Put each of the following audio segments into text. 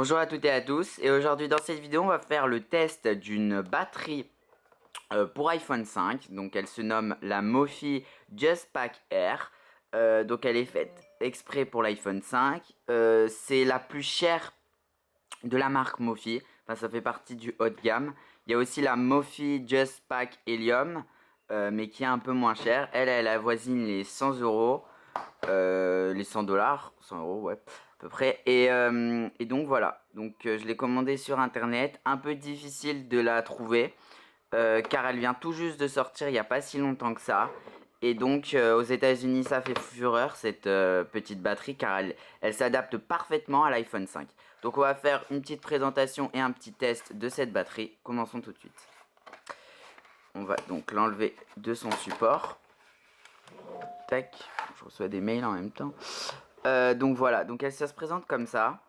Bonjour à toutes et à tous, et aujourd'hui dans cette vidéo on va faire le test d'une batterie pour iPhone 5. Donc elle se nomme la Mophie JustPack Air. Donc elle est faite exprès pour l'iPhone 5. C'est la plus chère de la marque Mophie, enfin ça fait partie du haut de gamme. Il y a aussi la Mophie JustPack Helium, mais qui est un peu moins chère. Elle avoisine les 100 euros. Les 100 dollars, 100 euros, ouais, à peu près. Et donc voilà, donc je l'ai commandé sur internet, un peu difficile de la trouver, car elle vient tout juste de sortir il n'y a pas si longtemps que ça. Et donc aux États-Unis ça fait fureur cette petite batterie, car elle s'adapte parfaitement à l'iPhone 5. Donc on va faire une petite présentation et un petit test de cette batterie. Commençons tout de suite. On va donc l'enlever de son support. Tac, je reçois des mails en même temps. Donc voilà, donc ça se présente comme ça.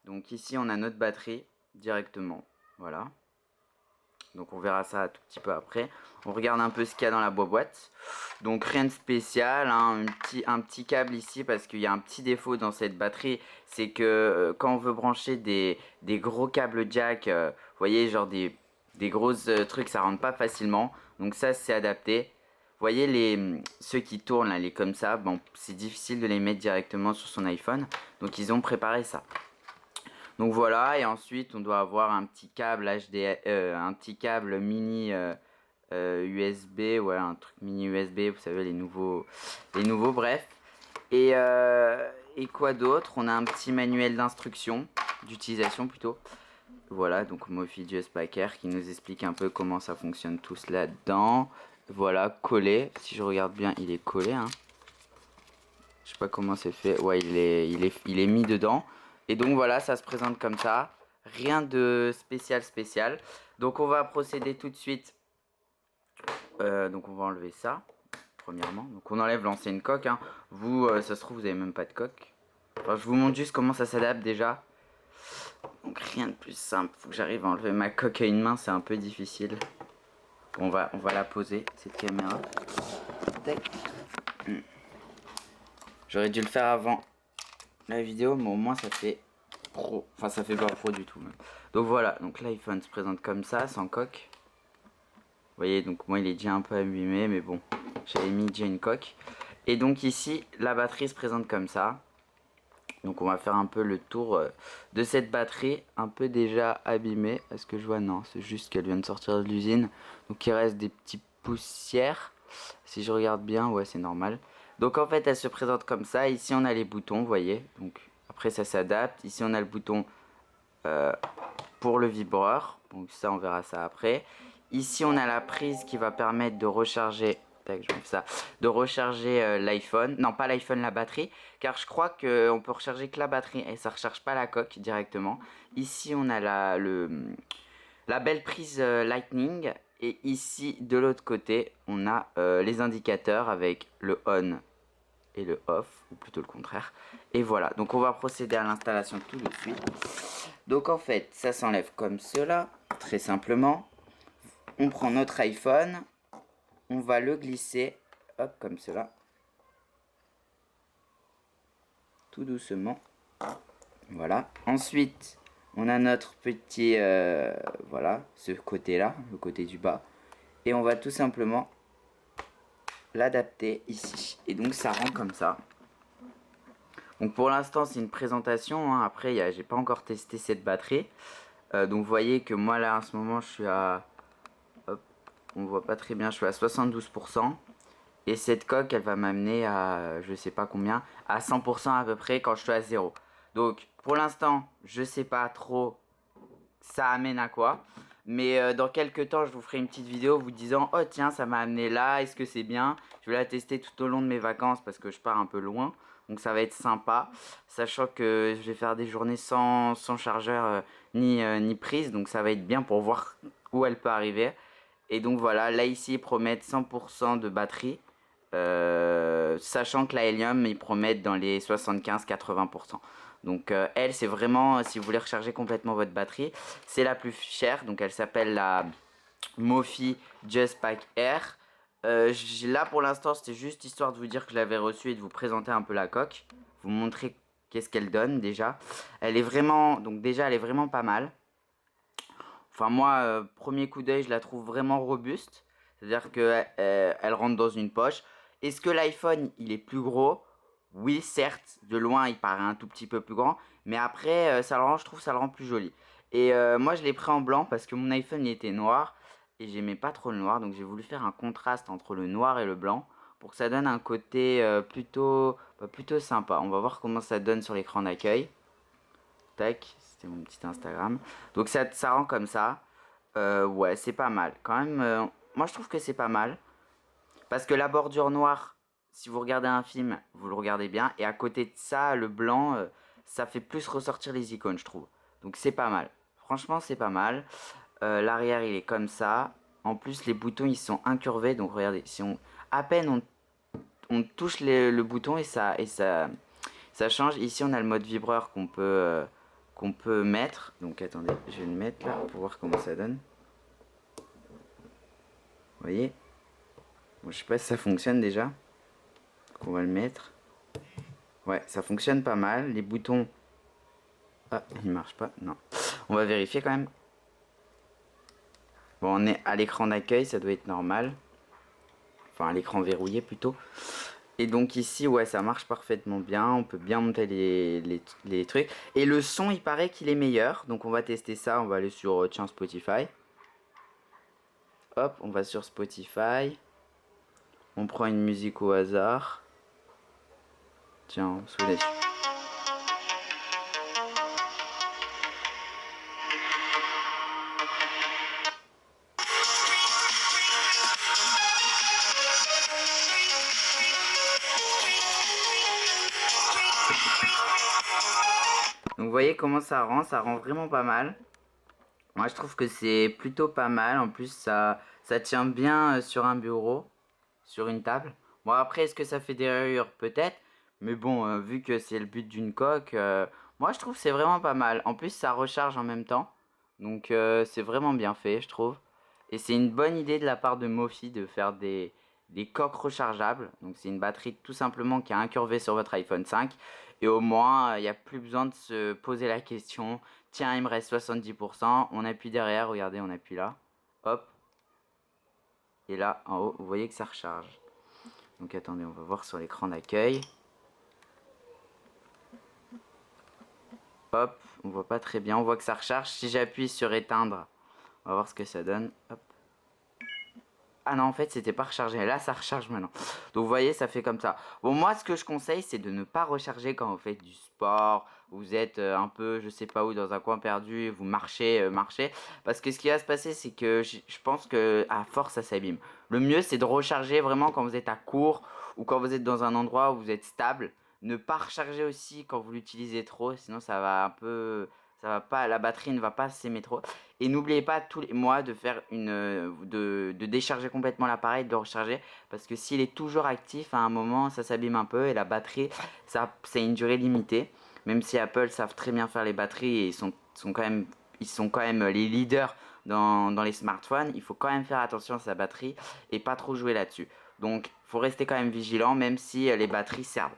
Donc ici on a notre batterie directement, voilà. Donc on verra ça un tout petit peu après. On regarde un peu ce qu'il y a dans la boîte. Donc rien de spécial, hein, un petit câble ici parce qu'il y a un petit défaut dans cette batterie. C'est que quand on veut brancher des gros câbles jack, vous voyez genre des grosses trucs, ça rentre pas facilement. Donc ça c'est adapté. Vous voyez ceux qui tournent là, les comme ça, bon c'est difficile de les mettre directement sur son iPhone. Donc ils ont préparé ça. Donc voilà, et ensuite on doit avoir un petit câble un petit câble mini USB, ouais, un truc mini USB, vous savez les nouveaux, bref. Et quoi d'autre? On a un petit manuel d'instruction, d'utilisation plutôt. Voilà, donc Mophie JustPack Air qui nous explique un peu comment ça fonctionne tout là-dedans. Voilà, collé. Si je regarde bien, il est collé, hein. Je sais pas comment c'est fait. Ouais, il est mis dedans. Et donc voilà, ça se présente comme ça. Rien de spécial. Donc on va procéder tout de suite. Donc on va enlever ça, premièrement. Donc on enlève l'ancienne coque, hein. Vous, ça se trouve, vous avez même pas de coque. Enfin, je vous montre juste comment ça s'adapte déjà. Donc rien de plus simple. Faut que j'arrive à enlever ma coque à une main, c'est un peu difficile. On va la poser, cette caméra. Tac. J'aurais dû le faire avant la vidéo, mais au moins ça fait pro. Enfin, ça fait pas pro du tout même. Donc voilà, donc l'iPhone se présente comme ça, sans coque. Vous voyez, donc moi il est déjà un peu abîmé, mais bon, j'avais mis déjà une coque. Et donc ici, la batterie se présente comme ça. Donc on va faire un peu le tour de cette batterie, un peu déjà abîmée. Est-ce que je vois? Non, c'est juste qu'elle vient de sortir de l'usine. Donc il reste des petites poussières. Si je regarde bien, ouais, c'est normal. Donc en fait, elle se présente comme ça. Ici, on a les boutons, vous voyez. Donc après, ça s'adapte. Ici, on a le bouton pour le vibreur. Donc ça, on verra ça après. Ici, on a la prise qui va permettre de recharger. Tac, je mets ça. De recharger l'iPhone. Non, pas l'iPhone, la batterie. Car je crois qu'on peut recharger que la batterie et ça recharge pas la coque directement. Ici, on a la belle prise Lightning. Et ici, de l'autre côté, on a les indicateurs avec le on et le off, ou plutôt le contraire. Et voilà, donc on va procéder à l'installation tout de suite. Donc en fait, ça s'enlève comme cela, très simplement. On prend notre iPhone, on va le glisser, hop, comme cela. Tout doucement. Voilà. Ensuite, on a notre petit, voilà, ce côté-là, le côté du bas. Et on va tout simplement l'adapter ici. Et donc ça rend comme ça. Donc pour l'instant c'est une présentation, hein. Après j'ai pas encore testé cette batterie. Donc vous voyez que moi là en ce moment je suis à... Hop, on voit pas très bien, je suis à 72%. Et cette coque elle va m'amener à je sais pas combien, à 100% à peu près quand je suis à 0. Donc pour l'instant je sais pas trop ça amène à quoi. Mais dans quelques temps, je vous ferai une petite vidéo vous disant oh tiens, ça m'a amené là, est-ce que c'est bien? Je vais la tester tout au long de mes vacances parce que je pars un peu loin. Donc ça va être sympa. Sachant que je vais faire des journées sans chargeur ni prise. Donc ça va être bien pour voir où elle peut arriver. Et donc voilà, là ici ils promettent 100% de batterie. Sachant que la Helium ils promettent dans les 75-80%. Donc elle c'est vraiment si vous voulez recharger complètement votre batterie, c'est la plus chère. Donc elle s'appelle la Mophie JustPack Air. Là pour l'instant c'était juste histoire de vous dire que je l'avais reçu et de vous présenter un peu la coque. Vous montrer qu'est-ce qu'elle donne déjà. Elle est vraiment, donc déjà elle est vraiment pas mal. Enfin moi, premier coup d'œil, je la trouve vraiment robuste. C'est-à-dire que elle rentre dans une poche. Est-ce que l'iPhone, il est plus gros? Oui, certes, de loin, il paraît un tout petit peu plus grand. Mais après, ça le rend, je trouve, ça le rend plus joli. Et moi, je l'ai pris en blanc parce que mon iPhone, il était noir. Et j'aimais pas trop le noir. Donc j'ai voulu faire un contraste entre le noir et le blanc. Pour que ça donne un côté plutôt sympa. On va voir comment ça donne sur l'écran d'accueil. Tac, c'était mon petit Instagram. Donc ça rend comme ça. Ouais, c'est pas mal. Quand même, moi je trouve que c'est pas mal. Parce que la bordure noire, si vous regardez un film, vous le regardez bien. Et à côté de ça, le blanc, ça fait plus ressortir les icônes, je trouve. Donc c'est pas mal. Franchement, c'est pas mal. L'arrière, il est comme ça. En plus, les boutons, ils sont incurvés. Donc regardez, si on à peine on touche le bouton ça change. Ici, on a le mode vibreur qu'on peut mettre. Donc attendez, je vais le mettre là pour voir comment ça donne. Vous voyez? Bon, je sais pas si ça fonctionne déjà. Donc on va le mettre. Ouais, ça fonctionne pas mal. Les boutons... Ah, il marche pas. Non. On va vérifier quand même. Bon, on est à l'écran d'accueil, ça doit être normal. Enfin, à l'écran verrouillé plutôt. Et donc ici, ouais, ça marche parfaitement bien. On peut bien monter les trucs. Et le son, il paraît qu'il est meilleur. Donc on va tester ça. On va aller sur, tiens, Spotify. Hop, on va sur Spotify. On prend une musique au hasard. Tiens, on se laisse. Donc vous voyez comment ça rend vraiment pas mal. Moi je trouve que c'est plutôt pas mal. En plus ça tient bien sur un bureau, sur une table. Bon après est-ce que ça fait des rayures? Peut-être. Mais bon vu que c'est le but d'une coque, moi je trouve que c'est vraiment pas mal. En plus ça recharge en même temps. Donc c'est vraiment bien fait je trouve. Et c'est une bonne idée de la part de Mophie de faire des coques rechargeables. Donc c'est une batterie tout simplement qui est incurvée sur votre iPhone 5. Et au moins, il n'y a plus besoin de se poser la question. Tiens, il me reste 70%. On appuie derrière, regardez, on appuie là. Hop. Et là, en haut, vous voyez que ça recharge. Donc attendez, on va voir sur l'écran d'accueil. Hop, on voit pas très bien, on voit que ça recharge. Si j'appuie sur éteindre, on va voir ce que ça donne. Hop. Ah non, en fait, c'était pas rechargé. Là, ça recharge maintenant. Donc, vous voyez, ça fait comme ça. Bon, moi, ce que je conseille, c'est de ne pas recharger quand vous faites du sport. Vous êtes un peu, je sais pas où, dans un coin perdu. Vous marchez. Parce que ce qui va se passer, c'est que je pense que à force, ça s'abîme. Le mieux, c'est de recharger vraiment quand vous êtes à court ou quand vous êtes dans un endroit où vous êtes stable. Ne pas recharger aussi quand vous l'utilisez trop. Sinon, ça va un peu... Ça va pas, la batterie ne va pas s'aimer trop. Et n'oubliez pas tous les mois de faire de décharger complètement l'appareil, de recharger. Parce que s'il est toujours actif, à un moment, ça s'abîme un peu. Et la batterie, ça, c'est une durée limitée. Même si Apple savent très bien faire les batteries et ils sont quand même les leaders dans les smartphones, il faut quand même faire attention à sa batterie et pas trop jouer là-dessus. Donc, il faut rester quand même vigilant, même si les batteries servent.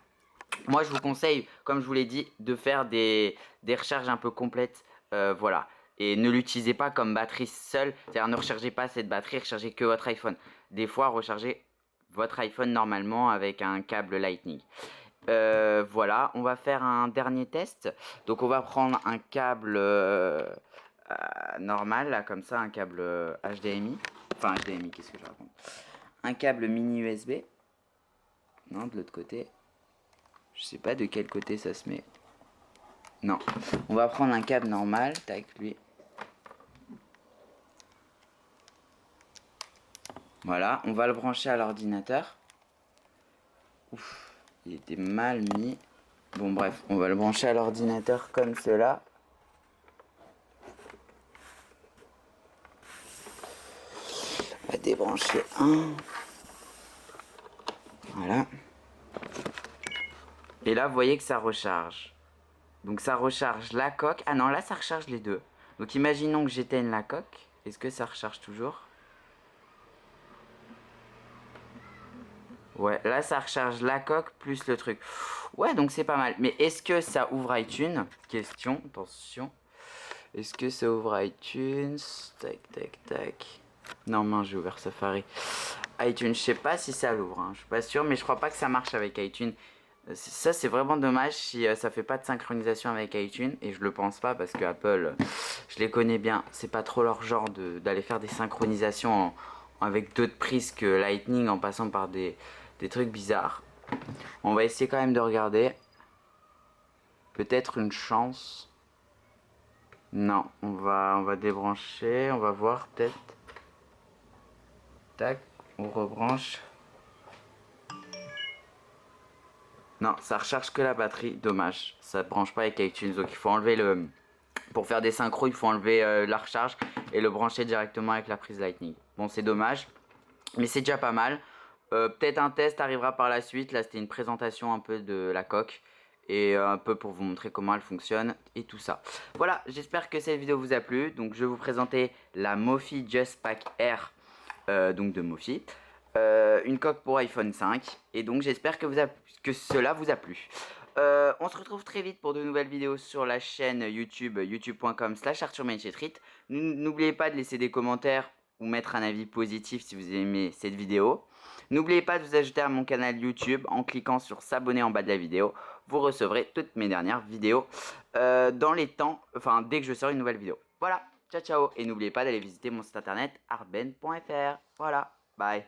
Moi, je vous conseille, comme je vous l'ai dit, de faire des recharges un peu complètes. Voilà. Et ne l'utilisez pas comme batterie seule. C'est-à-dire, ne rechargez pas cette batterie, rechargez que votre iPhone. Des fois, rechargez votre iPhone normalement avec un câble Lightning. Voilà, on va faire un dernier test. Donc, on va prendre un câble normal, là, comme ça, un câble HDMI. Enfin, HDMI, qu'est-ce que je raconte? Un câble mini USB. Non, de l'autre côté. Je sais pas de quel côté ça se met. Non. On va prendre un câble normal. Tac, lui. Voilà. On va le brancher à l'ordinateur. Ouf. Il était mal mis. Bon, bref. On va le brancher à l'ordinateur comme cela. On va débrancher un. Voilà. Et là, vous voyez que ça recharge. Donc ça recharge la coque. Ah non, là, ça recharge les deux. Donc imaginons que j'éteigne la coque. Est-ce que ça recharge toujours? Ouais, là ça recharge la coque plus le truc. Ouais, donc c'est pas mal. Mais est-ce que ça ouvre iTunes? Question, attention. Est-ce que ça ouvre iTunes? Tac, tac, tac. Non, mince, j'ai ouvert Safari. iTunes, je sais pas si ça l'ouvre, hein. Je suis pas sûr, mais je crois pas que ça marche avec iTunes. Ça, c'est vraiment dommage si ça fait pas de synchronisation avec iTunes. Et je le pense pas parce que Apple, je les connais bien. C'est pas trop leur genre d'aller faire des synchronisations avec d'autres prises que Lightning en passant par des trucs bizarres. On va essayer quand même de regarder. Peut-être une chance. Non, on va débrancher, on va voir peut-être. Tac, on rebranche. Non, ça recharge que la batterie, dommage. Ça ne branche pas avec iTunes, donc il faut enlever le... Pour faire des synchros, il faut enlever la recharge et le brancher directement avec la prise Lightning. Bon, c'est dommage, mais c'est déjà pas mal. Peut-être un test arrivera par la suite. Là, c'était une présentation un peu de la coque et un peu pour vous montrer comment elle fonctionne et tout ça. Voilà, j'espère que cette vidéo vous a plu. Donc, je vais vous présenter la Mophie Just Pack Air, donc de Mophie. Une coque pour iPhone 5. Et donc, j'espère que cela vous a plu. On se retrouve très vite pour de nouvelles vidéos sur la chaîne YouTube, youtube.com/ArthurMainStreet. N'oubliez pas de laisser des commentaires ou mettre un avis positif si vous aimez cette vidéo. N'oubliez pas de vous ajouter à mon canal YouTube en cliquant sur s'abonner en bas de la vidéo. Vous recevrez toutes mes dernières vidéos dans les temps, enfin dès que je sors une nouvelle vidéo. Voilà, ciao ciao. Et n'oubliez pas d'aller visiter mon site internet arben.fr. Voilà, bye.